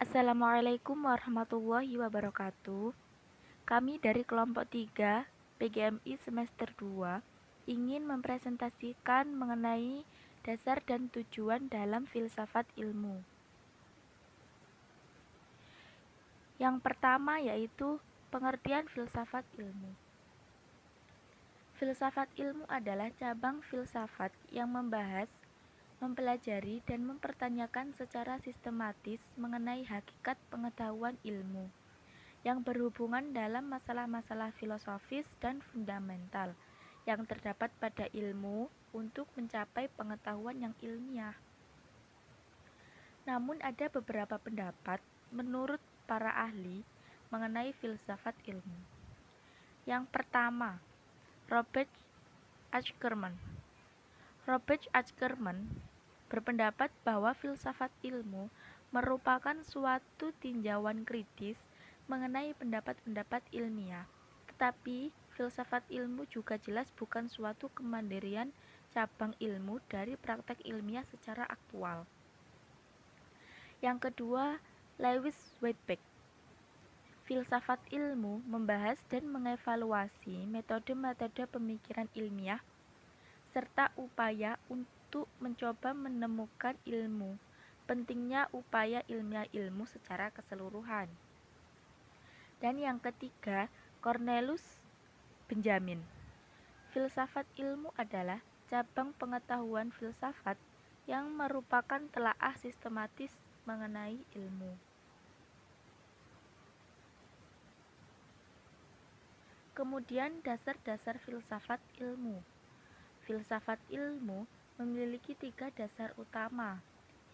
Assalamualaikum warahmatullahi wabarakatuh. Kami dari kelompok 3 PGMI semester 2 ingin mempresentasikan mengenai dasar dan tujuan dalam filsafat ilmu. Yang pertama yaitu pengertian filsafat ilmu. Filsafat ilmu adalah cabang filsafat yang membahas, mempelajari, dan mempertanyakan secara sistematis mengenai hakikat pengetahuan ilmu yang berhubungan dalam masalah-masalah filosofis dan fundamental yang terdapat pada ilmu untuk mencapai pengetahuan yang ilmiah. Namun ada beberapa pendapat menurut para ahli mengenai filsafat ilmu. Yang pertama, Robert Ackerman. Robert Ackerman berpendapat bahwa filsafat ilmu merupakan suatu tinjauan kritis mengenai pendapat-pendapat ilmiah, tetapi filsafat ilmu juga jelas bukan suatu kemandirian cabang ilmu dari praktek ilmiah secara aktual. Yang kedua, Lewis Whitebeck. Filsafat ilmu membahas dan mengevaluasi metode-metode pemikiran ilmiah serta upaya untuk mencoba menemukan ilmu. Pentingnya upaya ilmiah ilmu secara keseluruhan. Dan yang ketiga, Cornelius Benjamin. Filsafat ilmu adalah cabang pengetahuan filsafat yang merupakan telaah sistematis mengenai ilmu. Kemudian dasar-dasar filsafat ilmu. Filsafat ilmu memiliki 3 dasar utama,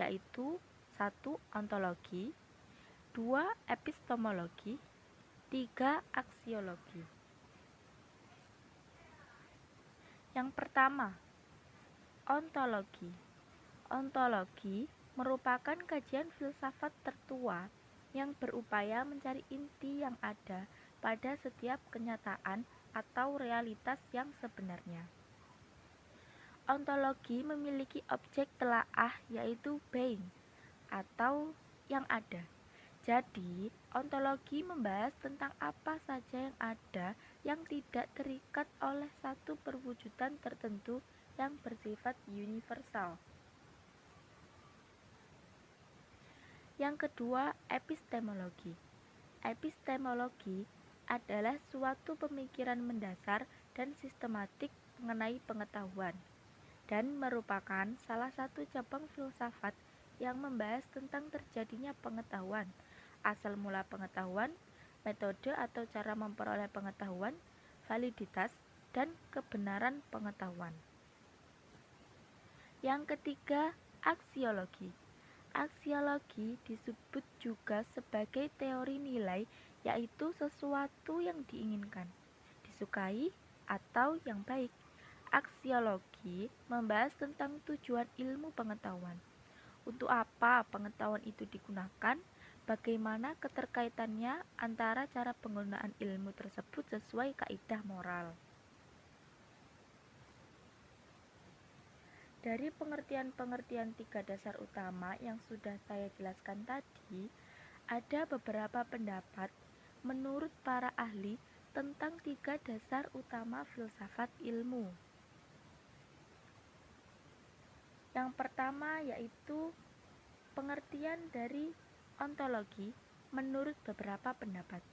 yaitu 1. Ontologi, 2. Epistemologi, 3. Aksiologi. Yang pertama, ontologi. Ontologi merupakan kajian filsafat tertua yang berupaya mencari inti yang ada pada setiap kenyataan atau realitas yang sebenarnya. Ontologi memiliki objek telaah yaitu being atau yang ada. Jadi, ontologi membahas tentang apa saja yang ada yang tidak terikat oleh satu perwujudan tertentu yang bersifat universal. Yang kedua, epistemologi. Epistemologi adalah suatu pemikiran mendasar dan sistematik mengenai pengetahuan dan merupakan salah satu cabang filsafat yang membahas tentang terjadinya pengetahuan, asal mula pengetahuan, metode atau cara memperoleh pengetahuan, validitas, dan kebenaran pengetahuan. Yang ketiga, aksiologi. Aksiologi disebut juga sebagai teori nilai, yaitu sesuatu yang diinginkan, disukai, atau yang baik. Aksiologi membahas tentang tujuan ilmu pengetahuan. Untuk apa pengetahuan itu digunakan? Bagaimana keterkaitannya antara cara penggunaan ilmu tersebut sesuai kaidah moral? Dari pengertian-pengertian 3 dasar utama yang sudah saya jelaskan tadi, ada beberapa pendapat menurut para ahli tentang 3 dasar utama filsafat ilmu. Yang pertama yaitu pengertian dari ontologi menurut beberapa pendapat.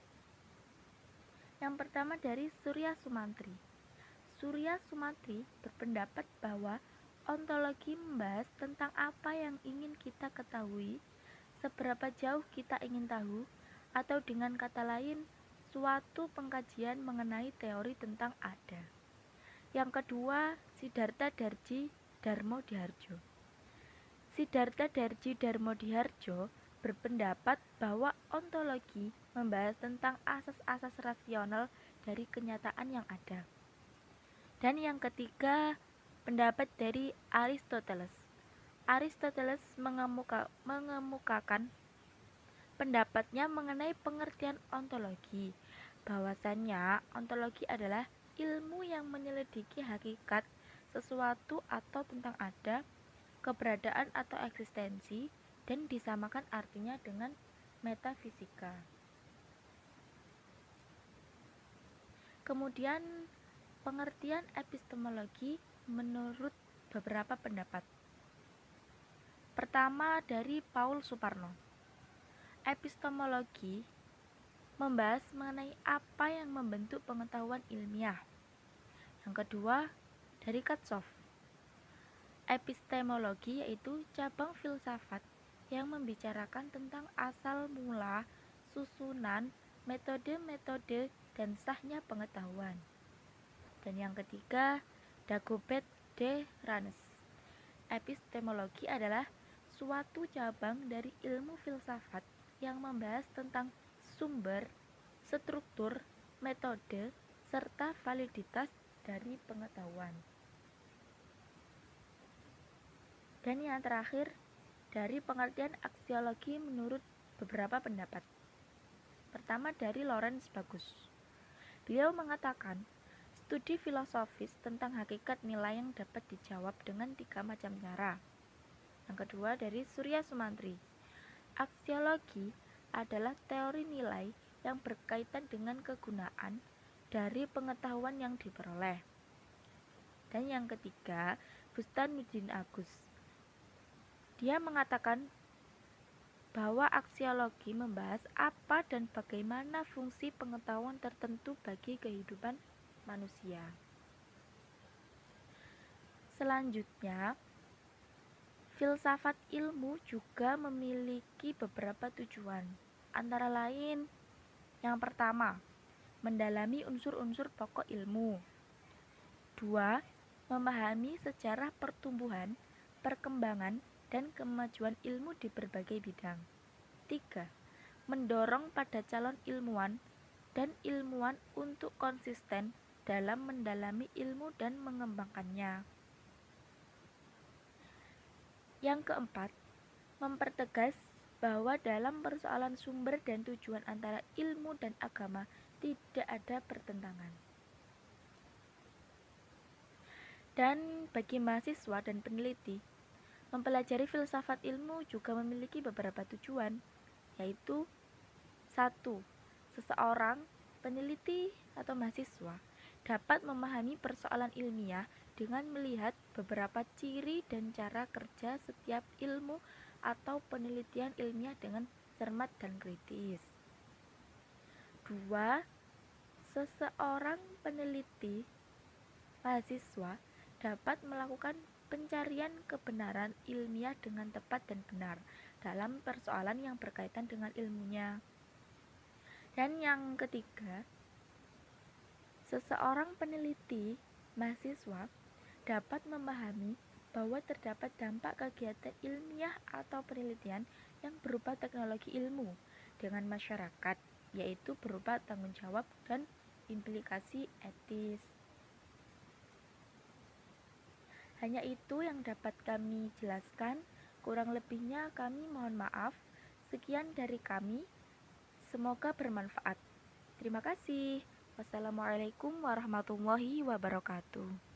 Yang pertama dari Surya Sumantri. Surya Sumantri berpendapat bahwa ontologi membahas tentang apa yang ingin kita ketahui, seberapa jauh kita ingin tahu, atau dengan kata lain, suatu pengkajian mengenai teori tentang ada. Yang kedua, Siddhartha Darji Dharmodhardjo. Siddhartha Darji Dharmodhardjo berpendapat bahwa ontologi membahas tentang asas-asas rasional dari kenyataan yang ada. Dan yang ketiga, pendapat dari Aristoteles. Aristoteles mengemukakan pendapatnya mengenai pengertian ontologi, bahwasannya ontologi adalah ilmu yang menyelidiki hakikat sesuatu atau tentang ada, keberadaan atau eksistensi, dan disamakan artinya dengan metafisika. Kemudian pengertian epistemologi menurut beberapa pendapat. Pertama dari Paul Suparno. Epistemologi membahas mengenai apa yang membentuk pengetahuan ilmiah. Yang kedua dari Katsof. Epistemologi yaitu cabang filsafat yang membicarakan tentang asal mula, susunan, metode-metode, dan sahnya pengetahuan. Dan yang ketiga, Dagobert de Ranes. Epistemologi adalah suatu cabang dari ilmu filsafat yang membahas tentang sumber, struktur, metode, serta validitas dari pengetahuan. Dan yang terakhir, dari pengertian aksiologi menurut beberapa pendapat. Pertama dari Lawrence Bagus. Beliau mengatakan, studi filosofis tentang hakikat nilai yang dapat dijawab dengan 3 macam cara. Yang kedua dari Surya Sumantri. Aksiologi adalah teori nilai yang berkaitan dengan kegunaan dari pengetahuan yang diperoleh. Dan yang ketiga, Bustanuddin Agus. Dia mengatakan bahwa aksiologi membahas apa dan bagaimana fungsi pengetahuan tertentu bagi kehidupan manusia. Selanjutnya, filsafat ilmu juga memiliki beberapa tujuan. Antara lain, yang pertama, mendalami unsur-unsur pokok ilmu. 2. Memahami sejarah pertumbuhan, perkembangan, dan kemajuan ilmu di berbagai bidang. 3. Mendorong pada calon ilmuwan dan ilmuwan untuk konsisten dalam mendalami ilmu dan mengembangkannya. Yang keempat, mempertegas bahwa dalam persoalan sumber dan tujuan antara ilmu dan agama tidak ada pertentangan. Dan bagi mahasiswa dan peneliti, mempelajari filsafat ilmu juga memiliki beberapa tujuan, yaitu 1. Seseorang, peneliti atau mahasiswa, dapat memahami persoalan ilmiah dengan melihat beberapa ciri dan cara kerja setiap ilmu atau penelitian ilmiah dengan cermat dan kritis. 2. Seseorang peneliti mahasiswa dapat melakukan pencarian kebenaran ilmiah dengan tepat dan benar dalam persoalan yang berkaitan dengan ilmunya. Dan yang ketiga, seseorang peneliti mahasiswa dapat memahami bahwa terdapat dampak kegiatan ilmiah atau penelitian yang berupa teknologi ilmu dengan masyarakat, yaitu berupa tanggung jawab dan implikasi etis. Hanya itu yang dapat kami jelaskan, kurang lebihnya kami mohon maaf. Sekian dari kami, semoga bermanfaat. Terima kasih. Wassalamualaikum warahmatullahi wabarakatuh.